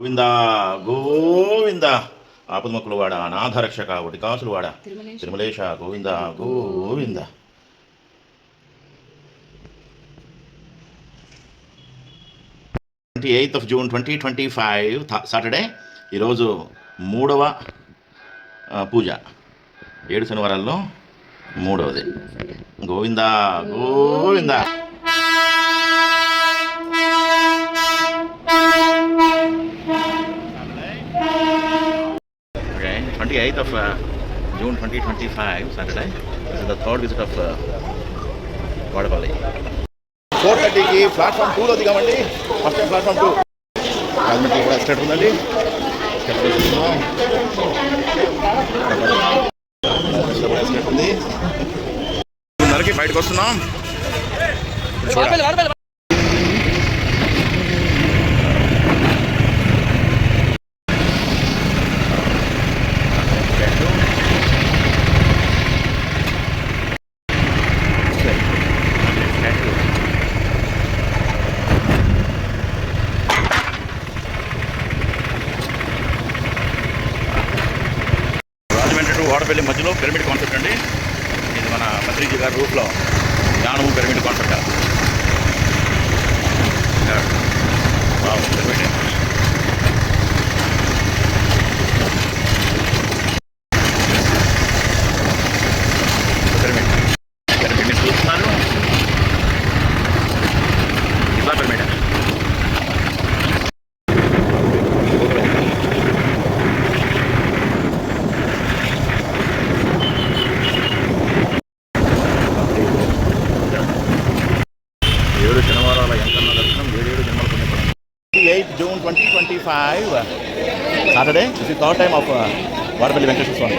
గోవింద గోవింద ఆపదముక్కులు వాడ అనాథరక్షక ఒకటి కాసులు వాడ Tirumalesha Govinda Govinda. 28th June 2025 Saturday. ఈరోజు 3వ పూజ, 7 శనివారాల్లో 3వది. Govinda Govinda. 28th of June 2025 Saturday. This is the third visit of Vadapalli. 4:30కి ప్లాట్ఫామ్ 2లో దిగామండి. ఫస్ట్ ప్లాట్ఫామ్ 2 రాజమండ్రి కూడా ఎక్స్టెంట్ ఉందండి. ఎక్స్టెంట్ ఉంది. 2:30కి బయటకు వస్తున్నాం. వాడపల్లి మధ్యలో పిరమిడ్ కాన్సెప్ట్ అండి. ఇది మన పత్రిజీ గారి రూట్లో జ్ఞానము పిరమిడ్ కాన్సెప్ట్. పిరమిడ్ పిరమిడ్ని చూస్తున్నాను. ఇట్లా పిరమిడ్ శనివారాల ఎంకన్న దర్శనం 7 జన్మల పుణ్యఫలం. 28th June 2025 Saturday. This is third time of Vadapalli Venkateswara Swamy.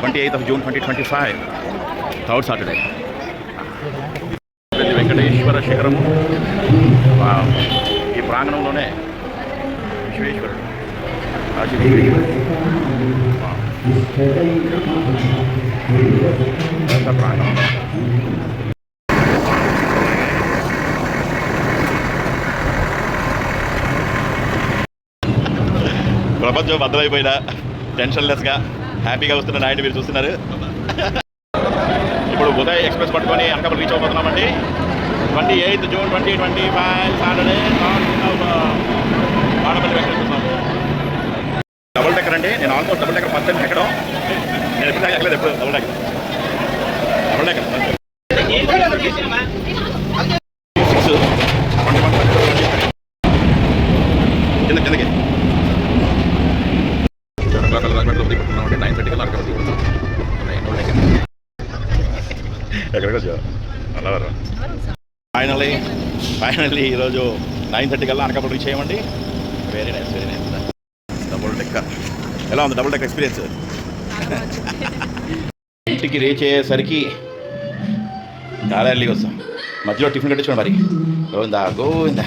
28th June 2025 third Saturday. Venkateswara శిఖరము ఈ ప్రాంగణంలోనే విశ్వేశ్వరుడు ప్రాంగణం. ప్రపంచం బద్దలైపోయినా టెన్షన్ లెస్గా హ్యాపీగా వస్తున్న నాయుడు మీరు చూస్తున్నారు. ఇప్పుడు ఉదయ్ ఎక్స్ప్రెస్ పట్టుకొని అనకాపల్లి రీచ్ అయిపోతున్నామండి. 28th June 2025 Saturday. Vadapalli Venkateswara Swamy double decker అండి. నేను almost double decker first time ఎక్కడం. నేను ఎప్పుడు ఎక్కలేదు, ఎప్పుడు డబుల్ డెక్కర్ 6:21 ఎక్కడికి వచ్చా అలా ఫైనల్లీ ఈరోజు 9:30 కల్లా అనకాపల్లి రీచ్ చేయమండి. Very nice double decker. ఎలా ఉంది డబుల్ డెక్కర్ ఎక్స్పీరియన్స్? ఇంటికి రీచ్ అయ్యేసరికి చాలా ఎర్లీగా వస్తాం. మధ్యలో టిఫిన్ కట్టించుకోండి మరి. గోవిందా గోవిందా.